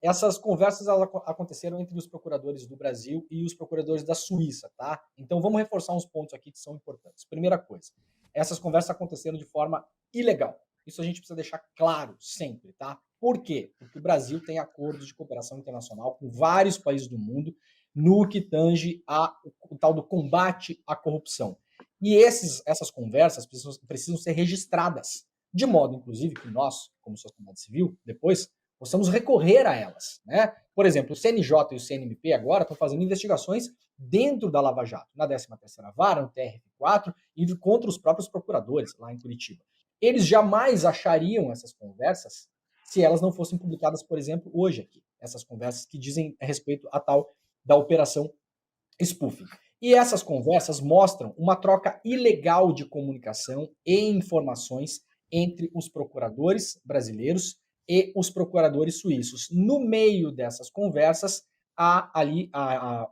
Essas conversas aconteceram entre os procuradores do Brasil e os procuradores da Suíça, tá? Então vamos reforçar uns pontos aqui que são importantes. Primeira coisa, essas conversas aconteceram de forma ilegal. Isso a gente precisa deixar claro sempre, tá? Por quê? Porque o Brasil tem acordos de cooperação internacional com vários países do mundo no que tange o tal do combate à corrupção. E essas conversas precisam ser registradas, de modo, inclusive, que nós, como sociedade civil, depois possamos recorrer a elas, né? Por exemplo, o CNJ e o CNMP agora estão fazendo investigações dentro da Lava Jato, na 13ª Vara, no TRF4 e contra os próprios procuradores lá em Curitiba. Eles jamais achariam essas conversas se elas não fossem publicadas, por exemplo, hoje aqui. Essas conversas que dizem a respeito a tal da operação spoofing. E essas conversas mostram uma troca ilegal de comunicação e informações entre os procuradores brasileiros e os procuradores suíços. No meio dessas conversas, há ali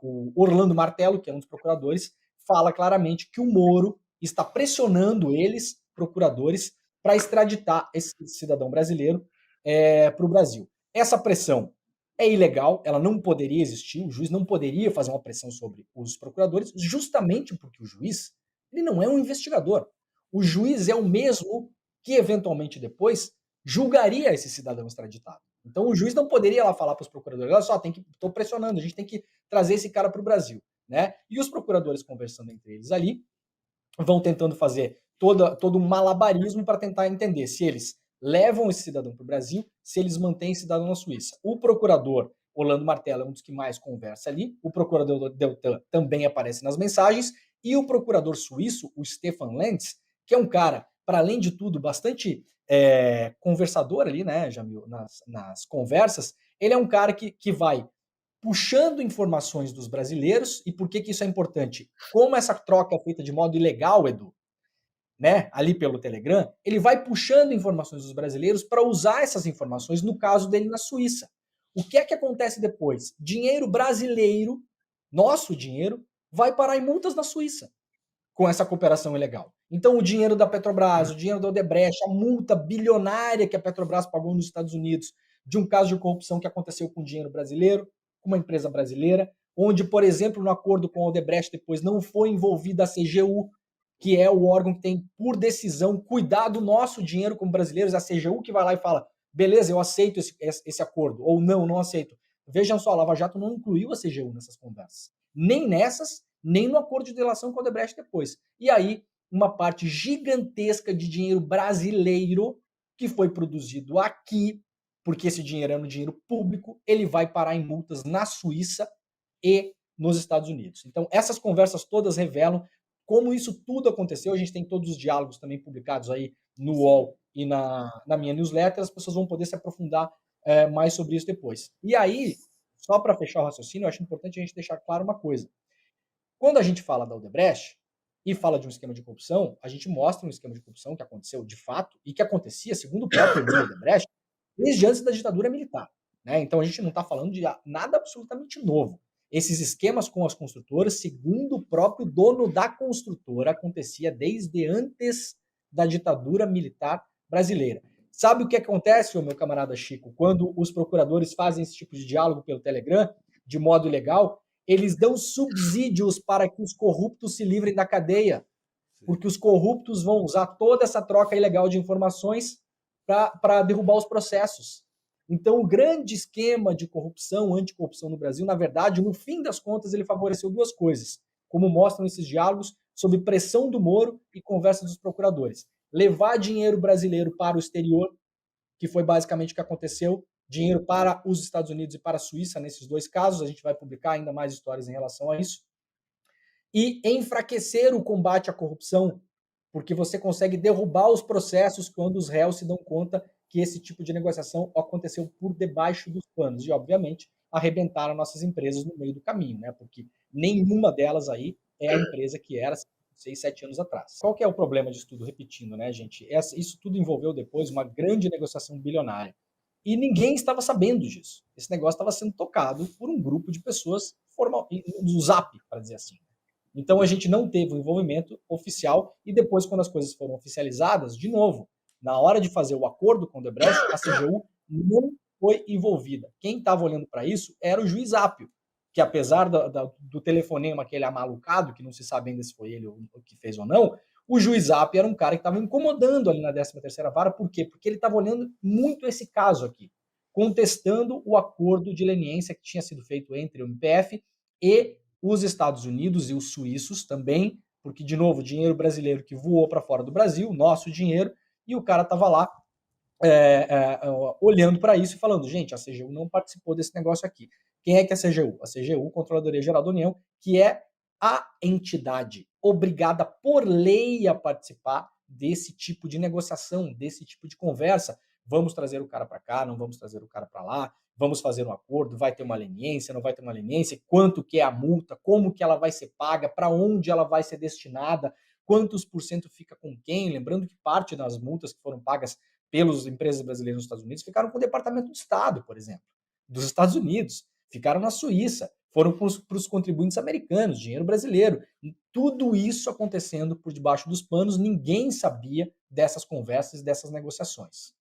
o Orlando Martello, que é um dos procuradores, fala claramente que o Moro está pressionando eles, procuradores, para extraditar esse cidadão brasileiro para o Brasil. Essa pressão é ilegal, ela não poderia existir, o juiz não poderia fazer uma pressão sobre os procuradores, justamente porque o juiz ele não é um investigador. O juiz é o mesmo que, eventualmente, depois julgaria esse cidadão extraditado. Então, o juiz não poderia lá falar para os procuradores, olha só, estou pressionando, a gente tem que trazer esse cara para o Brasil. Né? E os procuradores conversando entre eles ali, vão tentando fazer todo um malabarismo para tentar entender se eles levam esse cidadão para o Brasil, se eles mantêm esse cidadão na Suíça. O procurador Orlando Martello é um dos que mais conversa ali, o procurador Deltan também aparece nas mensagens, e o procurador suíço, o Stefan Lentz, que é um cara, para além de tudo, bastante conversador ali, né, Jamil, nas conversas, ele é um cara que vai puxando informações dos brasileiros. E por que isso é importante? Como essa troca é feita de modo ilegal, Edu, né, ali pelo Telegram, ele vai puxando informações dos brasileiros para usar essas informações no caso dele na Suíça. O que é que acontece depois? Dinheiro brasileiro, nosso dinheiro, vai parar em multas na Suíça com essa cooperação ilegal. Então, o dinheiro da Petrobras, o dinheiro da Odebrecht, a multa bilionária que a Petrobras pagou nos Estados Unidos de um caso de corrupção que aconteceu com dinheiro brasileiro, com uma empresa brasileira, onde, por exemplo, no acordo com a Odebrecht depois não foi envolvida a CGU, que é o órgão que tem, por decisão, cuidar do nosso dinheiro como brasileiros, a CGU que vai lá e fala, beleza, eu aceito esse acordo, ou não aceito. Vejam só, a Lava Jato não incluiu a CGU nessas conversas. Nem nessas, nem no acordo de delação com a Odebrecht depois. E aí, uma parte gigantesca de dinheiro brasileiro que foi produzido aqui, porque esse dinheiro é um dinheiro público, ele vai parar em multas na Suíça e nos Estados Unidos. Então, essas conversas todas revelam como isso tudo aconteceu. A gente tem todos os diálogos também publicados aí no UOL e na minha newsletter. As pessoas vão poder se aprofundar mais sobre isso depois. E aí, só para fechar o raciocínio, eu acho importante a gente deixar claro uma coisa. Quando a gente fala da Odebrecht e fala de um esquema de corrupção, a gente mostra um esquema de corrupção que aconteceu de fato e que acontecia, segundo o próprio Emílio Odebrecht, desde antes da ditadura militar. Né? Então a gente não está falando de nada absolutamente novo. Esses esquemas com as construtoras, segundo o próprio dono da construtora, acontecia desde antes da ditadura militar brasileira. Sabe o que acontece, meu camarada Chico, quando os procuradores fazem esse tipo de diálogo pelo Telegram, de modo ilegal? Eles dão subsídios para que os corruptos se livrem da cadeia, porque os corruptos vão usar toda essa troca ilegal de informações para derrubar os processos. Então, o grande esquema de corrupção, anticorrupção no Brasil, na verdade, no fim das contas, ele favoreceu duas coisas, como mostram esses diálogos, sob pressão do Moro e conversa dos procuradores. Levar dinheiro brasileiro para o exterior, que foi basicamente o que aconteceu, dinheiro para os Estados Unidos e para a Suíça, nesses dois casos, a gente vai publicar ainda mais histórias em relação a isso, e enfraquecer o combate à corrupção, porque você consegue derrubar os processos quando os réus se dão conta que esse tipo de negociação aconteceu por debaixo dos panos, e obviamente arrebentaram nossas empresas no meio do caminho, né? Porque nenhuma delas aí é a empresa que era 6, 7 anos atrás. Qual que é o problema disso tudo? Repetindo, né, gente? Isso tudo envolveu depois uma grande negociação bilionária. E ninguém estava sabendo disso. Esse negócio estava sendo tocado por um grupo de pessoas formal, no Zap, para dizer assim. Então a gente não teve o envolvimento oficial e depois, quando as coisas foram oficializadas, de novo, na hora de fazer o acordo com o Odebrecht, a CGU não foi envolvida. Quem estava olhando para isso era o juiz Apio, que apesar do telefonema aquele amalucado, que não se sabe ainda se foi ele o que fez ou não, o juiz Apio era um cara que estava incomodando ali na 13ª vara, por quê? Porque ele estava olhando muito esse caso aqui, contestando o acordo de leniência que tinha sido feito entre o MPF e os Estados Unidos e os suíços também, porque, de novo, dinheiro brasileiro que voou para fora do Brasil, nosso dinheiro, e o cara estava lá olhando para isso e falando, gente, a CGU não participou desse negócio aqui. Quem é que é a CGU? A CGU, Controladoria Geral da União, que é a entidade obrigada por lei a participar desse tipo de negociação, desse tipo de conversa. Vamos trazer o cara para cá, não vamos trazer o cara para lá, vamos fazer um acordo, vai ter uma leniência, não vai ter uma leniência, quanto que é a multa, como que ela vai ser paga, para onde ela vai ser destinada, quantos por cento fica com quem, lembrando que parte das multas que foram pagas pelas empresas brasileiras nos Estados Unidos ficaram com o Departamento de Estado, por exemplo, dos Estados Unidos, ficaram na Suíça, foram para os contribuintes americanos, dinheiro brasileiro. E tudo isso acontecendo por debaixo dos panos, ninguém sabia dessas conversas, dessas negociações.